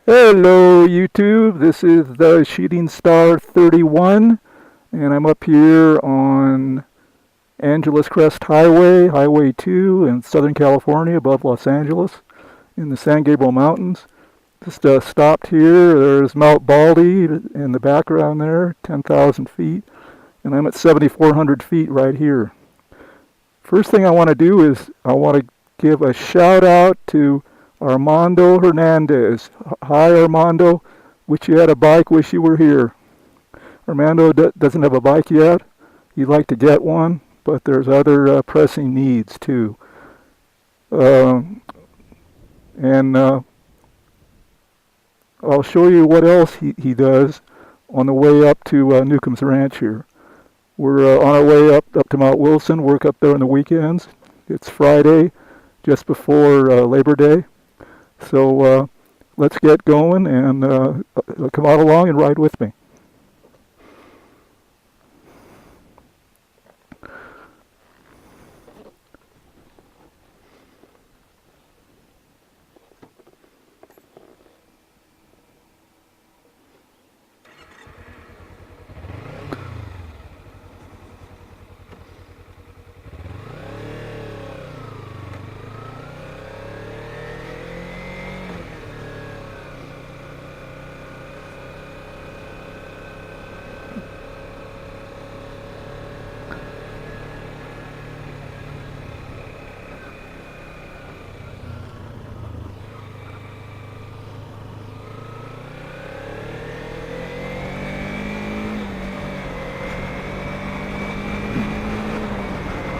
Hello YouTube, this is TheShootingstar31 and I'm up here on Angeles Crest Highway, Highway 2 in Southern California above Los Angeles in the San Gabriel Mountains. Just stopped here. There's Mount Baldy in the background there, 10,000 feet, and I'm at 7,400 feet right here. First thing I want to do is I want to give a shout out to Armando Hernandez. Hi Armando, wish you had a bike, wish you were here. Armando doesn't have a bike yet. He'd like to get one, but there's other pressing needs too. And I'll show you what else he does on the way up to NEWCOMB'S ranch here. We're on our way up to Mount Wilson, work up there on the weekends. It's Friday, just before Labor Day. So let's get going and come out along and ride with me.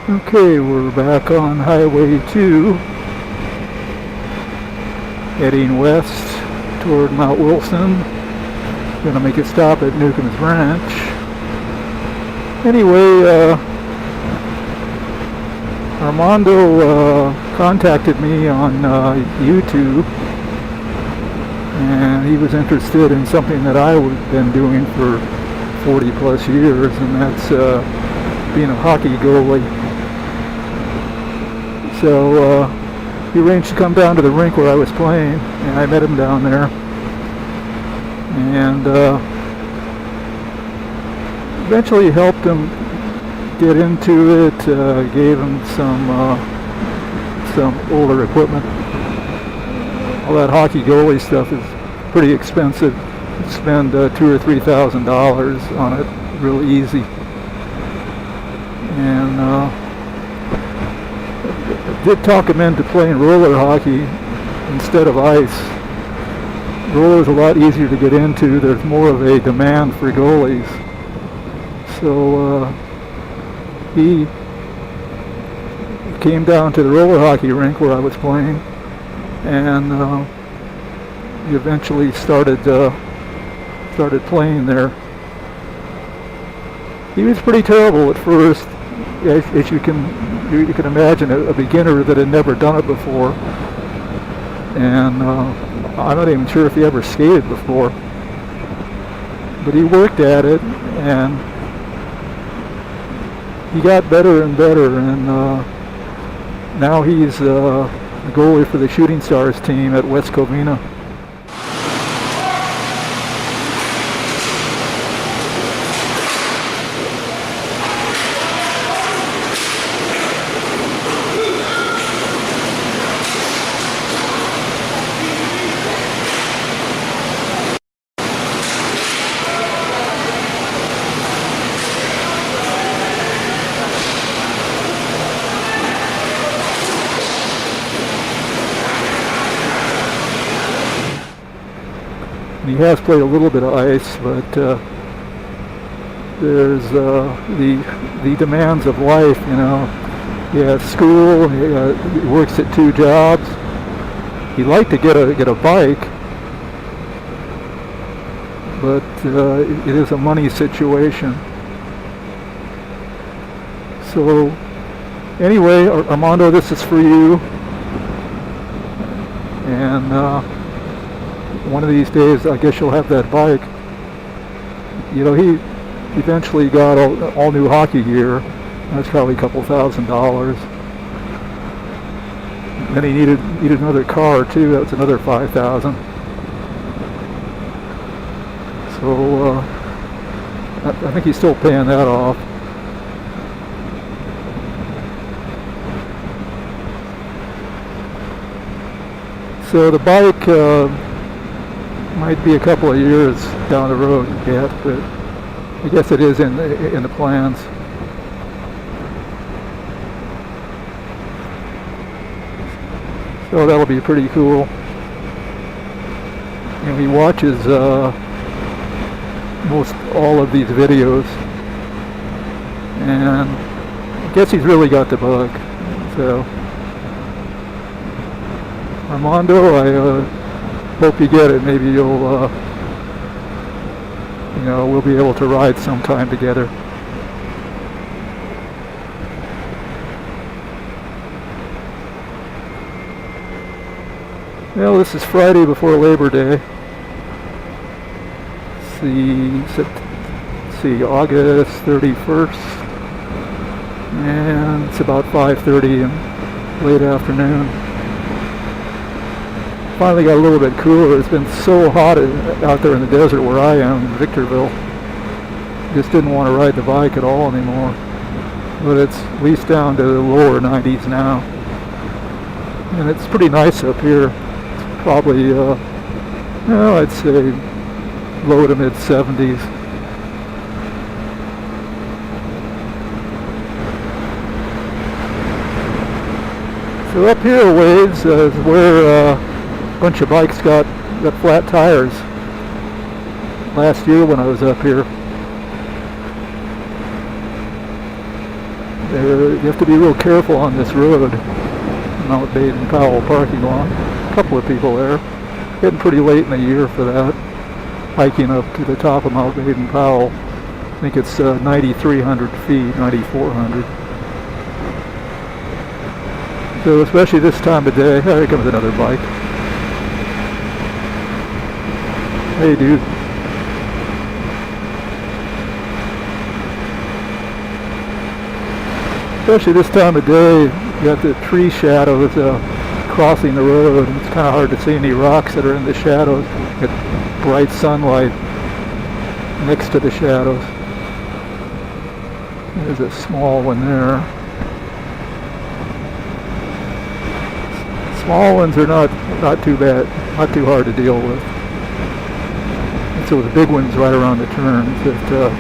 Okay, we're back on Highway 2, heading west toward Mount Wilson. Gonna make a stop at NEWCOMB'S ranch. Anyway, Armando contacted me on YouTube, and he was interested in something that I've been doing for 40 plus years, and that's being a hockey goalie. So he arranged to come down to the rink where I was playing, and I met him down there. And eventually helped him get into it, gave him some older equipment. All that hockey goalie stuff is pretty expensive. You spend $2,000 or $3,000 on it real easy. And did talk him into playing roller hockey instead of ice. Roller is a lot easier to get into. There's more of a demand for goalies. So he came down to the roller hockey rink where I was playing, and he eventually started playing there. He was pretty terrible at first, as you can imagine, a beginner that had never done it before. And I'm not even sure if he ever skated before, but he worked at it, and he got better and better, and now he's a goalie for the Shooting Stars team at West Covina. He has played a little bit of ice, but there's the demands of life, you know. He has school, he works at 2 jobs. He'd like to get a bike, but it is a money situation. So anyway, Armando, this is for you. And one of these days, I guess you'll have that bike. You know, he eventually got all new hockey gear. That's probably a couple $1,000. Then he needed another car too. That was another $5,000. So I think he's still paying that off. So the bike might be a couple of years down the road yet, but I guess it is in the plans. So that'll be pretty cool. And he watches most all of these videos, and I guess he's really got the bug. So Armando, I hope you get it. Maybe you'll we'll be able to ride sometime together. Well, this is Friday before Labor Day. Let's see, August 31st, and it's about 5:30 in late afternoon. Finally got a little bit cooler. It's been so hot out there in the desert where I am in Victorville. Just didn't want to ride the bike at all anymore. But it's at least down to the lower 90s now. And it's pretty nice up here. It's probably, I'd say low to mid 70s. So up here a ways is where a bunch of bikes got flat tires last year when I was up here. You have to be real careful on this road, Mount Baden-Powell parking lot. A couple of people there. Getting pretty late in the year for that. Hiking up to the top of Mount Baden-Powell. I think it's 9,300 feet, 9,400. So especially this time of day. Here comes another bike. Hey dude. Especially this time of day, you got the tree shadows crossing the road. It's kind of hard to see any rocks that are in the shadows. You got bright sunlight next to the shadows. There's a small one there. Small ones are not too bad, not too hard to deal with. And so the big ones right around the turns that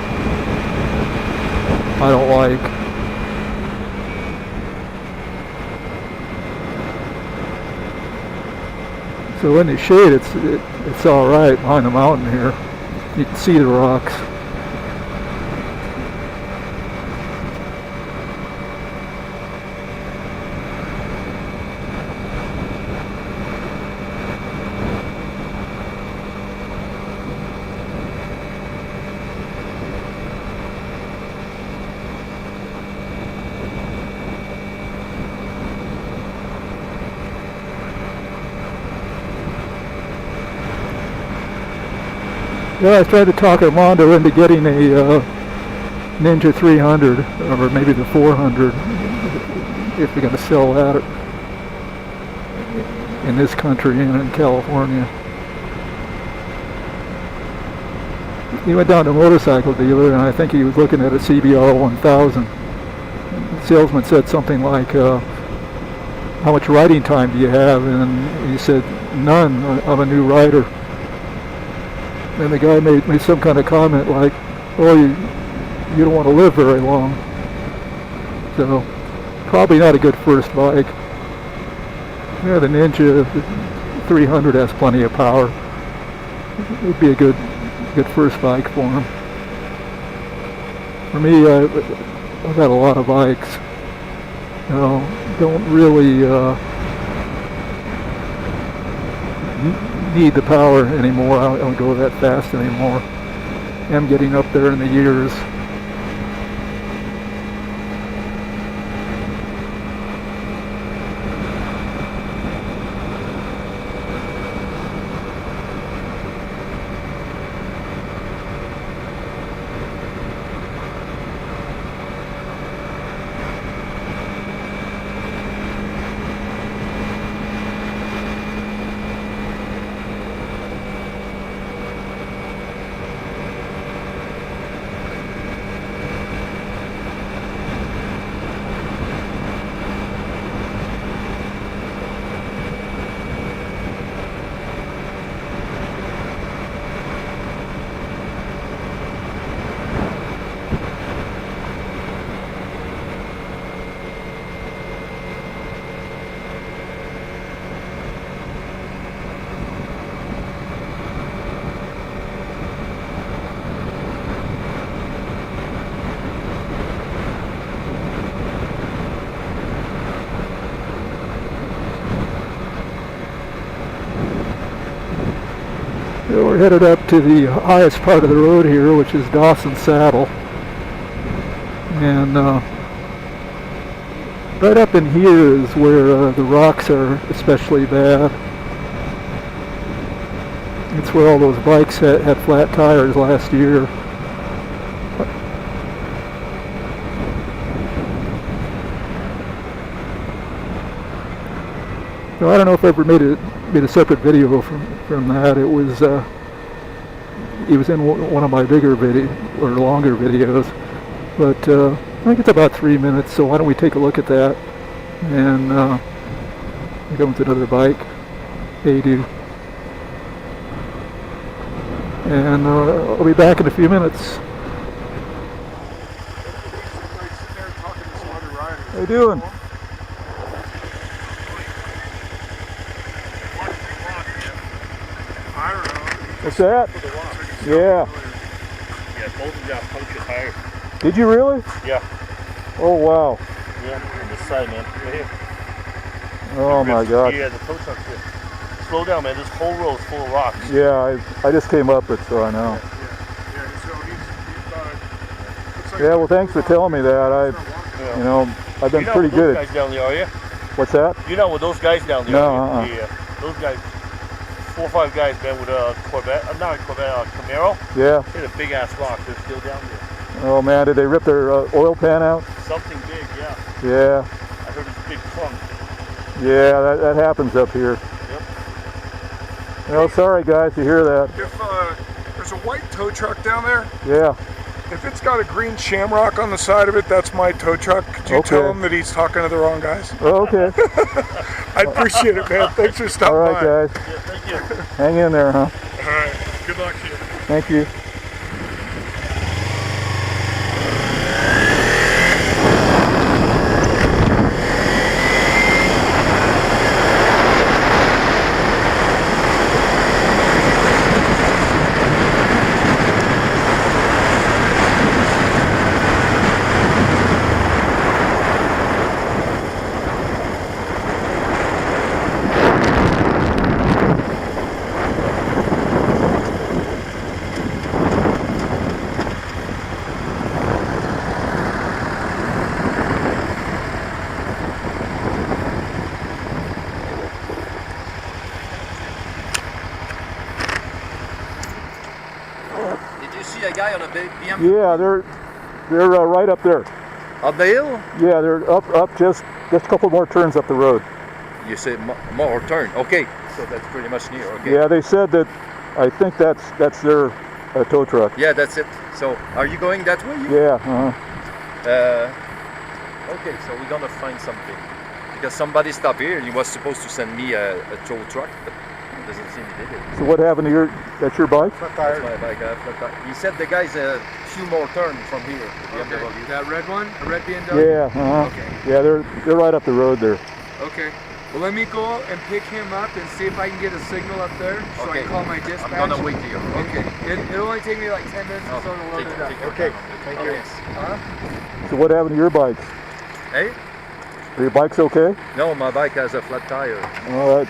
I don't like. So in the shade, it's all right behind the mountain here. You can see the rocks. Yeah, I tried to talk Armando into getting a Ninja 300, or maybe the 400, if you're going to sell that in this country and in California. He went down to a motorcycle dealer, and I think he was looking at a CBR 1000. The salesman said something like, how much riding time do you have? And he said, none. I'm a new rider. And the guy made some kind of comment like, oh, you don't want to live very long. So, probably not a good first bike. Yeah, the Ninja 300 has plenty of power. It would be a good first bike for him. For me, I've got a lot of bikes. Don't really need the power anymore. I don't go that fast anymore. I'm getting up there in the years. So we're headed up to the highest part of the road here, which is Dawson Saddle. And right up in here is where the rocks are especially bad. It's where all those bikes had flat tires last year. So I don't know if I ever made a separate video from that. It was in one of my bigger or longer videos, but I think it's about 3 minutes. So why don't we take a look at that? And here comes another bike. Hey, dude. And I'll be back in a few minutes. How you doing? What's that? Yeah. Yeah, both of them punctured tires. Did you really? Yeah. Oh, wow. Yeah, on this side, man. Right here. Oh, my God. Yeah, the tow truck's here. Slow down, man. This whole road is full of rocks. Yeah, I just came up it, so I know. Yeah, well, thanks for telling me that. You know, I've been pretty good. You're not with those guys down there, are you? What's that? You're not with those guys down there. No, Yeah, those guys. 4 or 5 guys, man, with a Corvette, not a Corvette, a Camaro. Yeah. Hit a big ass rock. They're still down there. Oh man, did they rip their oil pan out? Something big, yeah. Yeah. I heard it's big trunk. Yeah, that happens up here. Yep. Well, sorry guys to hear that. If there's a white tow truck down there, yeah. If it's got a green shamrock on the side of it, that's my tow truck. Could you tell him that he's talking to the wrong guys? Oh, okay. I appreciate it, man. Thanks for stopping by. All right, guys. Yeah, thank you. Hang in there, huh? All right. Good luck to you. Thank you. A guy on a big BMW? Yeah, they're right up there. Up the hill? Yeah, they're up just a couple more turns up the road. You say more turn? Okay, so that's pretty much near. Okay. Yeah, they said that. I think that's their tow truck. Yeah, that's it. So, are you going that way? Yeah. Okay, so we're gonna find something because somebody stopped here and he was supposed to send me a tow truck, but it doesn't seem he did it. So what happened to that's your bike? That's my bike. Flat tire. He said the guy's a few more turns from here. Okay. That red one? A red BMW? Yeah. Okay. Yeah, they're right up the road there. Okay. Well, let me go and pick him up and see if I can get a signal up there so I can call my dispatch. I'm gonna wait here. Okay. It'll only take me like 10 minutes or so to load it up. Okay. Thank you. So what happened to your bikes? Hey? Are your bikes okay? No, my bike has a flat tire. Oh,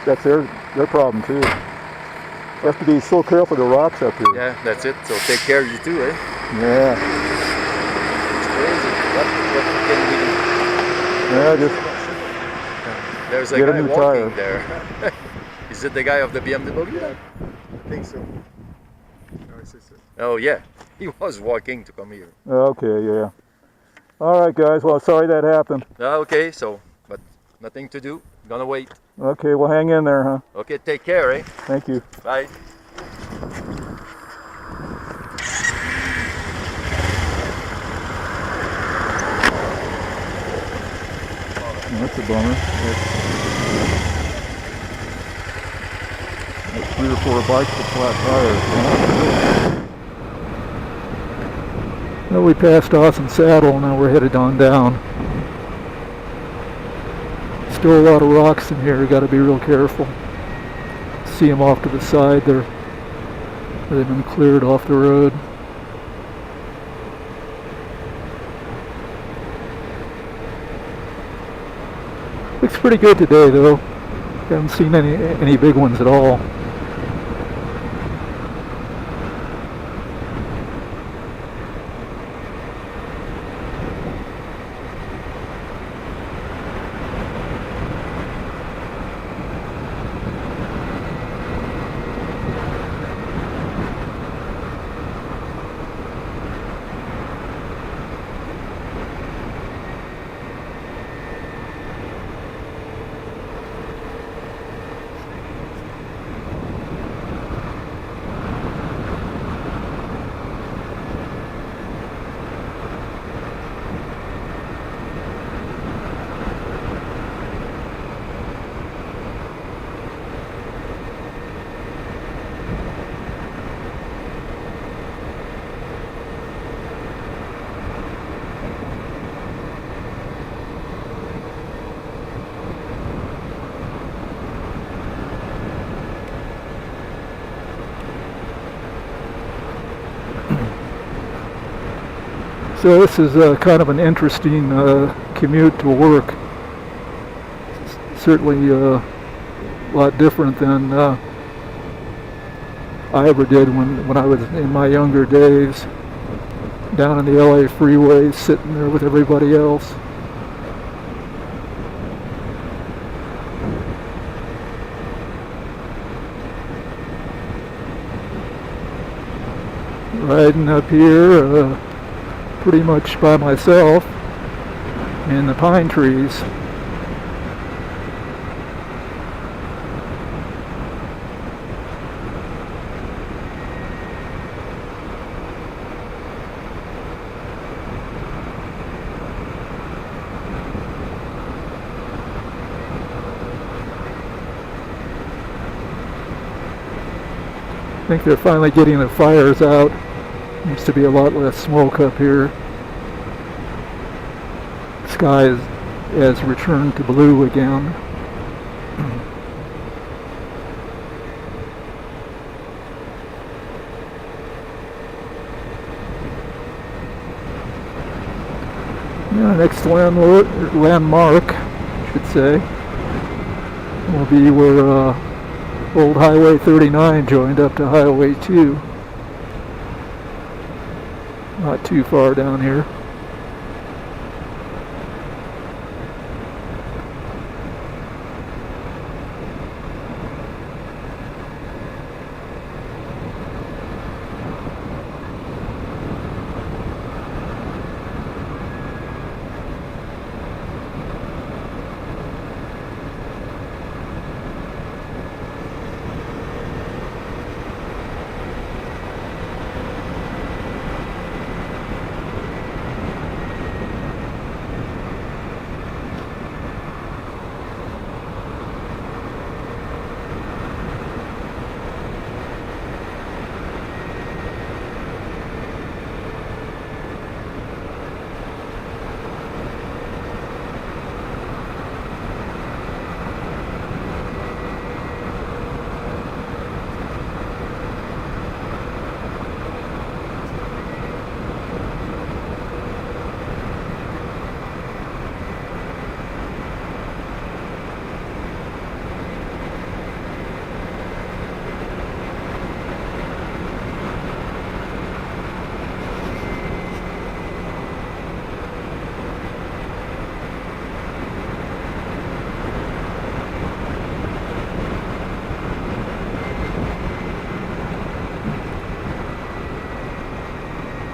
that's their problem too. You have to be so careful of the rocks up here. Yeah, that's it. So take care of you too, eh? Yeah. It's crazy. What can we do? Yeah, just there's a get guy a new walking tire. there. Is it the guy of the BMW? I think so. Oh yeah, he was walking to come here. Okay, yeah. All right, guys. Well, sorry that happened. Okay, so, but nothing to do. Gonna wait. Okay, well, hang in there, huh? Okay, take care, eh? Thank you. Bye. That's a bummer. That's 3 or 4 bikes with flat tires. Well, we passed Dawson Saddle, now we're headed on down. Still a lot of rocks in here, got to be real careful. See them off to the side there. They've been cleared off the road. Looks pretty good today though. Haven't seen any big ones at all. So this is kind of an interesting commute to work. Certainly a lot different than I ever did when I was in my younger days, down in the LA freeway, sitting there with everybody else. Riding up here pretty much by myself in the pine trees. I think they're finally getting the fires out. Used to be a lot less smoke up here. Sky has returned to blue again. Yeah, next landmark, I should say, will be where old Highway 39 joined up to Highway 2. Not too far down here.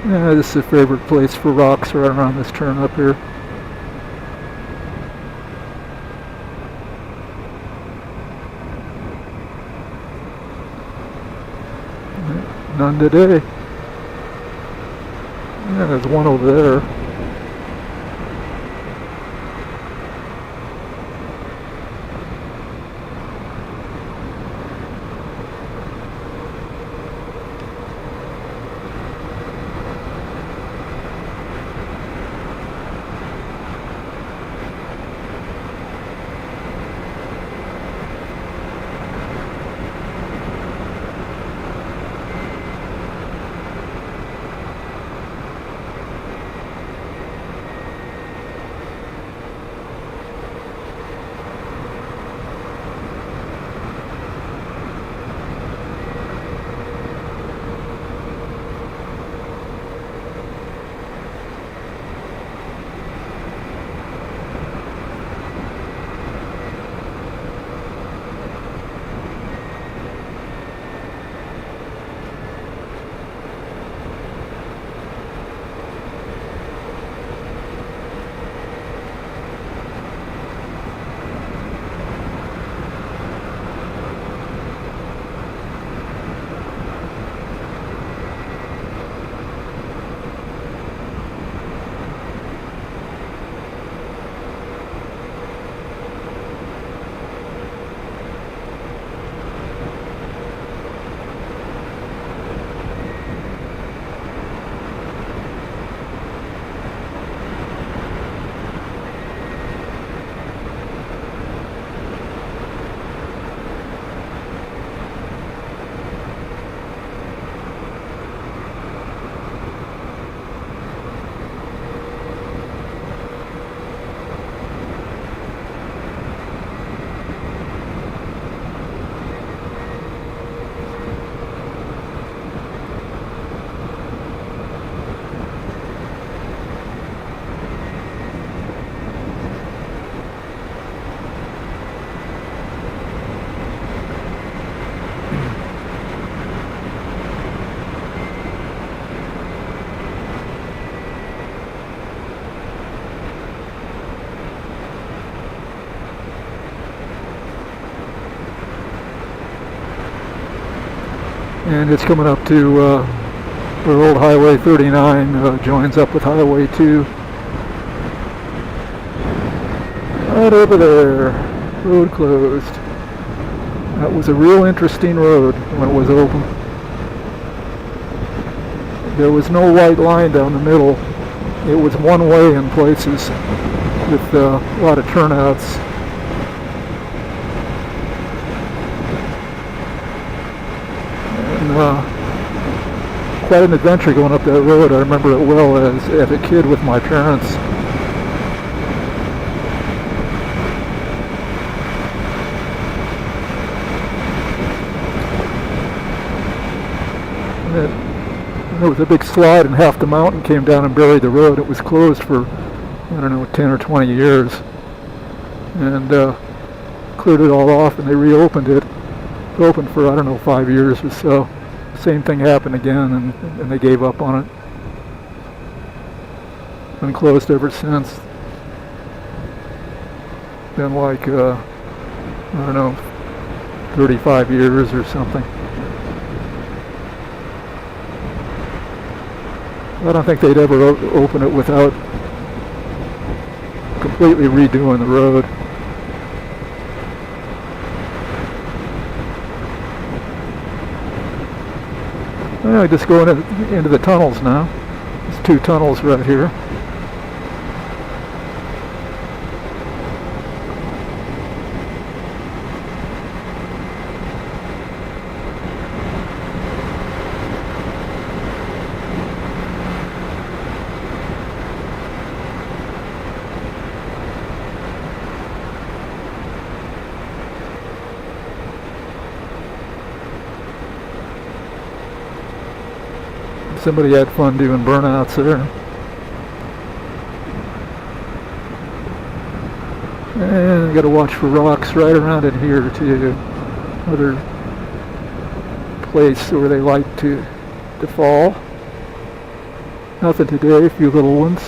Yeah, this is a favorite place for rocks right around this turn up here. None today. Yeah, there's one over there. and it's coming up to where old Highway 39 joins up with Highway 2. Right over there, road closed. That was a real interesting road when it was open. There was no white line down the middle. It was one way in places with a lot of turnouts. And quite an adventure going up that road. I remember it well as a kid with my parents. There was a big slide and half the mountain came down and buried the road. It was closed for, I don't know, 10 or 20 years. And cleared it all off and they reopened it. It opened for, I don't know, 5 years or so. Same thing happened again and they gave up on it. Been closed ever since. Been like, I don't know, 35 years or something. I don't think they'd ever open it without completely redoing the road. Anyway, just going into the tunnels now. There's 2 tunnels right here. Somebody had fun doing burnouts there. And you got to watch for rocks right around in here too. Another place where they like to fall. Nothing today, a few little ones.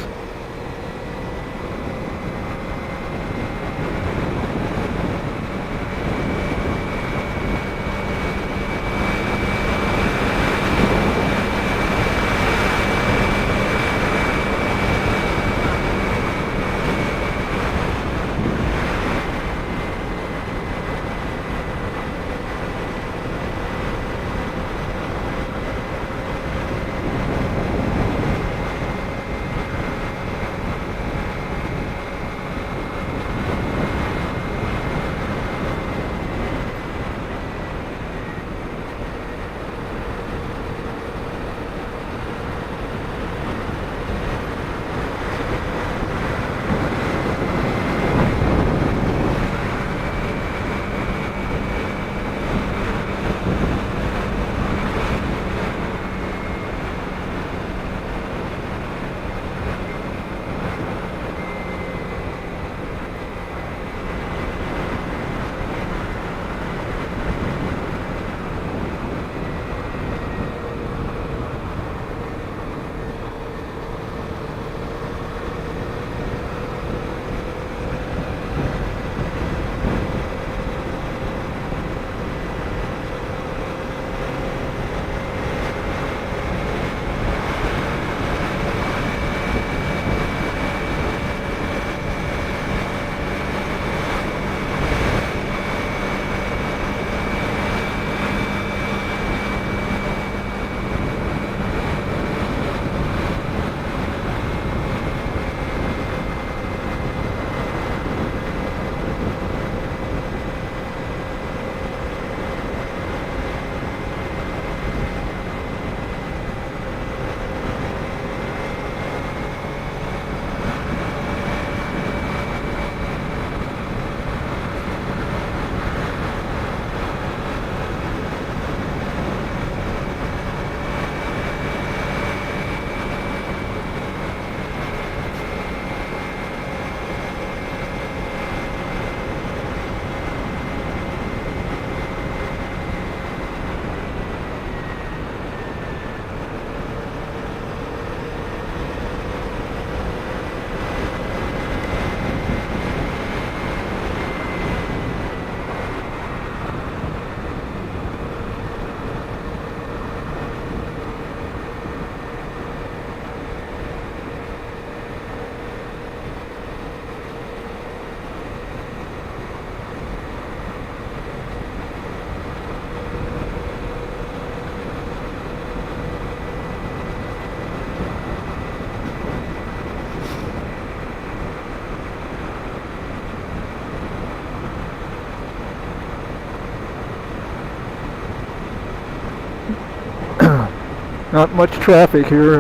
Not much traffic here.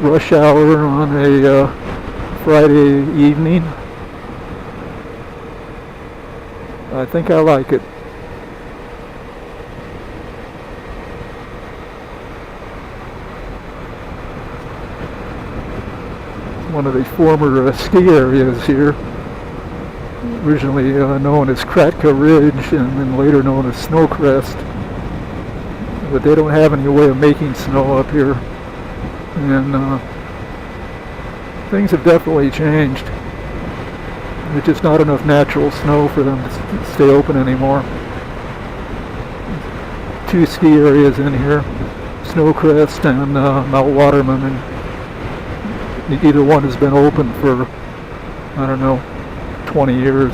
Rush hour on a Friday evening. I think I like it. One of the former ski areas here, originally known as Kratka Ridge and then later known as Snow Crest. But they don't have any way of making snow up here, and things have definitely changed. There's just not enough natural snow for them to stay open anymore. Two ski areas in here, Snow Crest and Mount Waterman, and either one has been open for, I don't know, 20 years.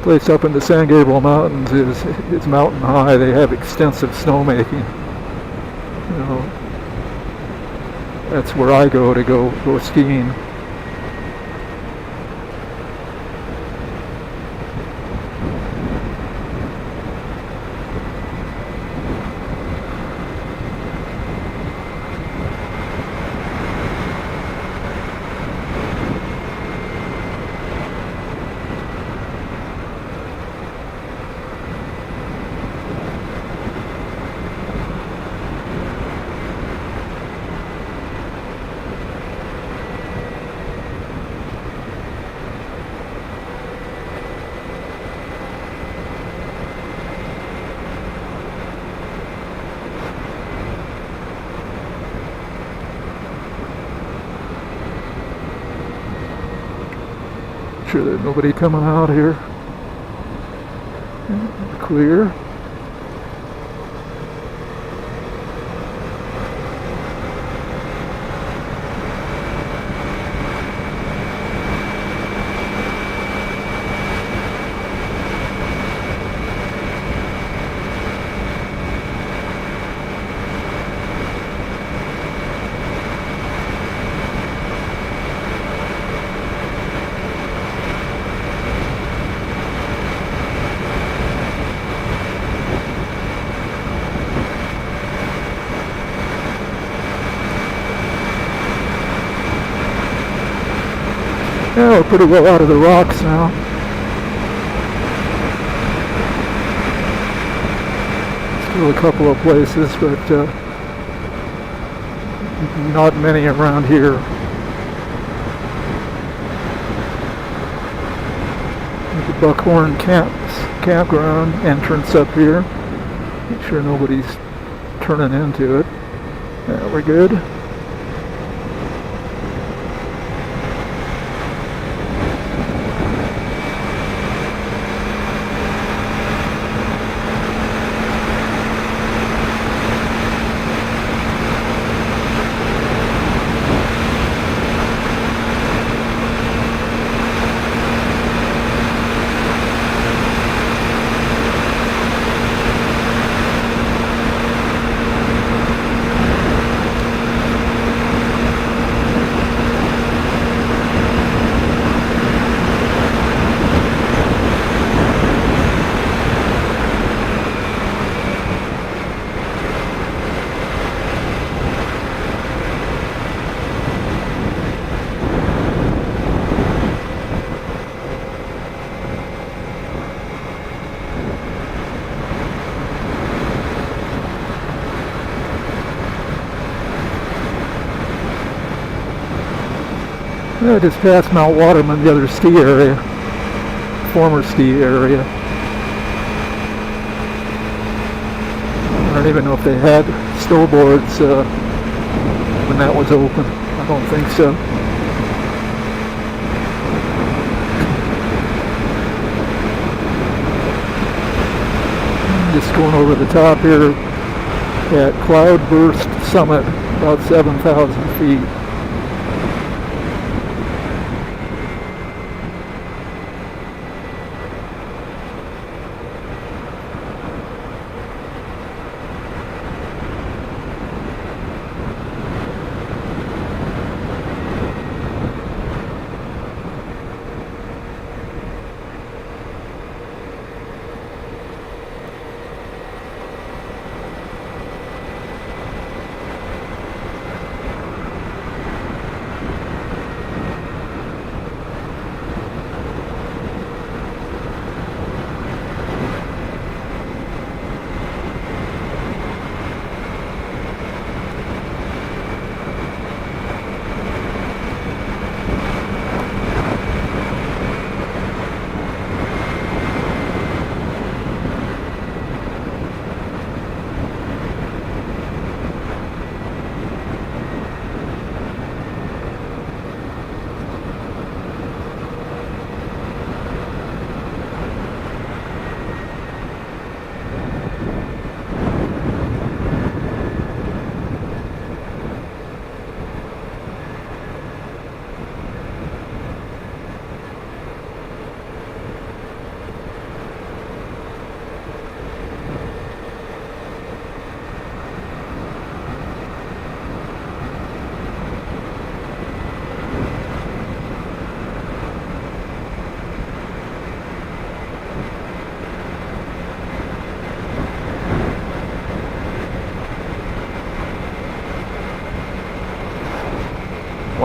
Place up in the San Gabriel Mountains is mountain high. They have extensive snowmaking. You know, that's where I go skiing. Sure there's nobody coming out here. Clear. Yeah, we're pretty well out of the rocks now. Still a couple of places, but not many around here. There's the Buckhorn campground entrance up here. Make sure nobody's turning into it. Yeah, we're good. Yeah, just past Mount Waterman, the other ski area, former ski area. I don't even know if they had snowboards when that was open. I don't think so. Just going over the top here at Cloudburst Summit, about 7,000 feet.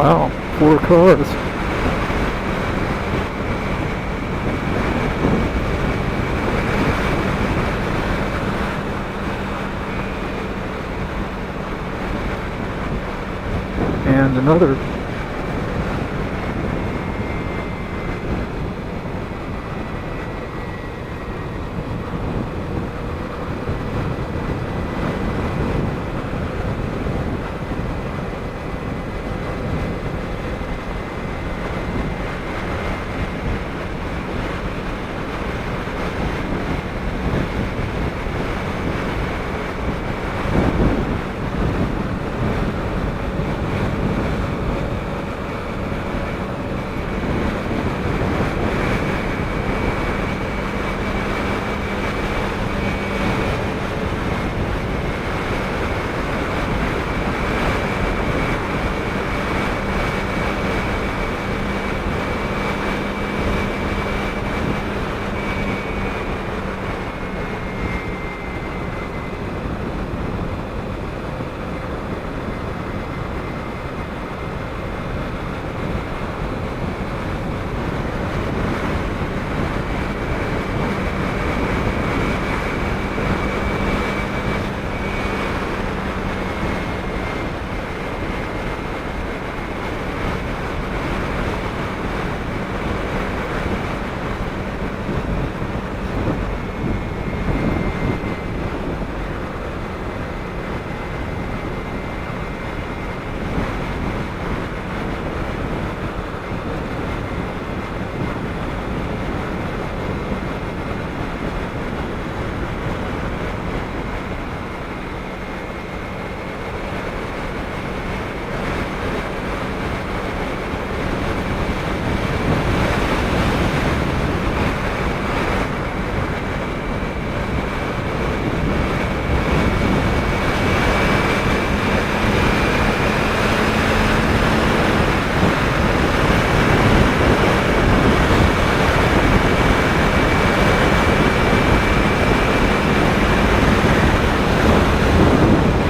Wow, 4 cars. And another.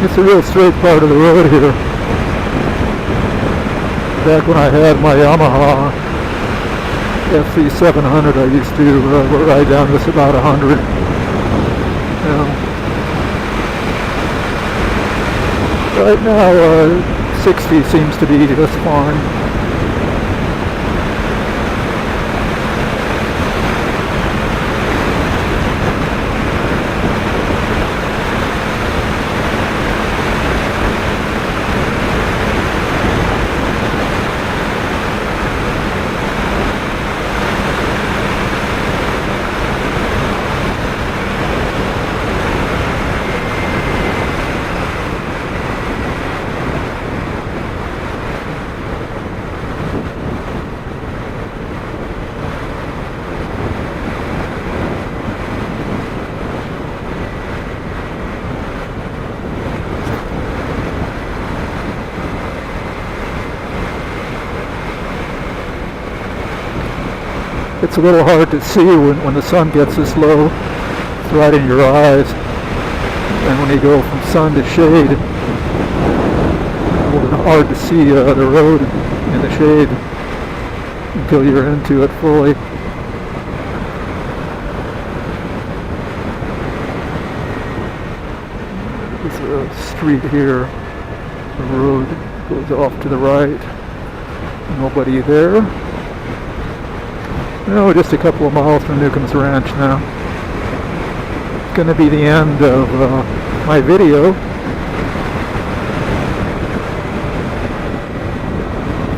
It's a real straight part of the road here. Back when I had my Yamaha FZ700, I used to ride down this about 100. Right now, 60 seems to be just fine. It's a little hard to see when the sun gets this low. It's right in your eyes. And when you go from sun to shade, it's hard to see the road in the shade until you're into it fully. There's a street here. The road goes off to the right. Nobody there. No, just a couple of miles from NEWCOMB'S ranch now. It's going to be the end of my video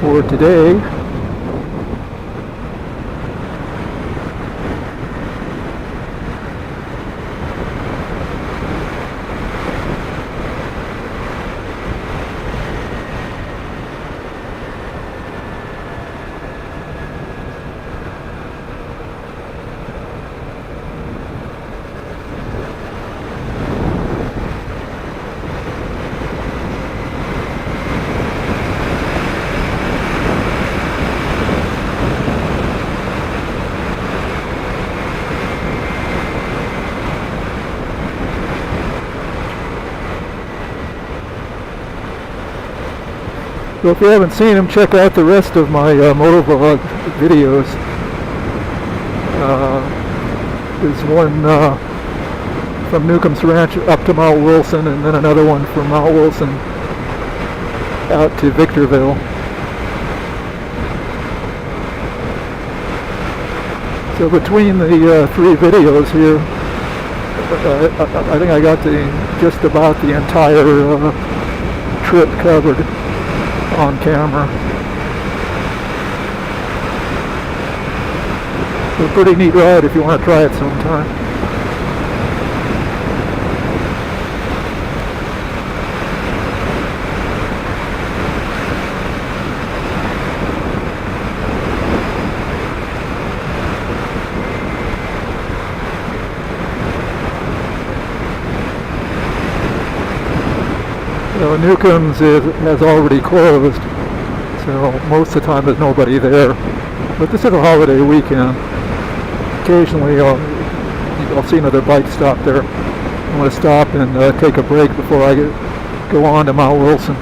for today. So if you haven't seen them, check out the rest of my MOTOVLOG videos. There's one from NEWCOMB'S Ranch up to Mount Wilson, and then another one from Mount Wilson out to Victorville. So between the three videos here, I think I got just about the entire trip covered on camera. So a pretty neat ride if you want to try it sometime. So NEWCOMB'S has already closed, so most of the time there's nobody there. But this is a holiday weekend. Occasionally I'll see another bike stop there. I'm going to stop and take a break before I go on to Mount Wilson.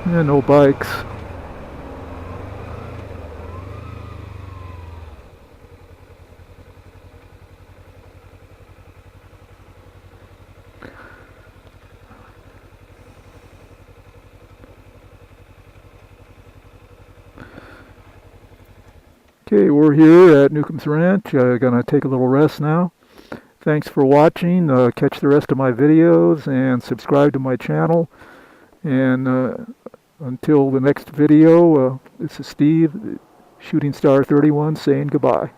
And no bikes. Okay, we're here at NEWCOMB'S Ranch. Gonna take a little rest now. Thanks for watching. Catch the rest of my videos and subscribe to my channel. And until the next video, this is Steve, TheShootingstar31, saying goodbye.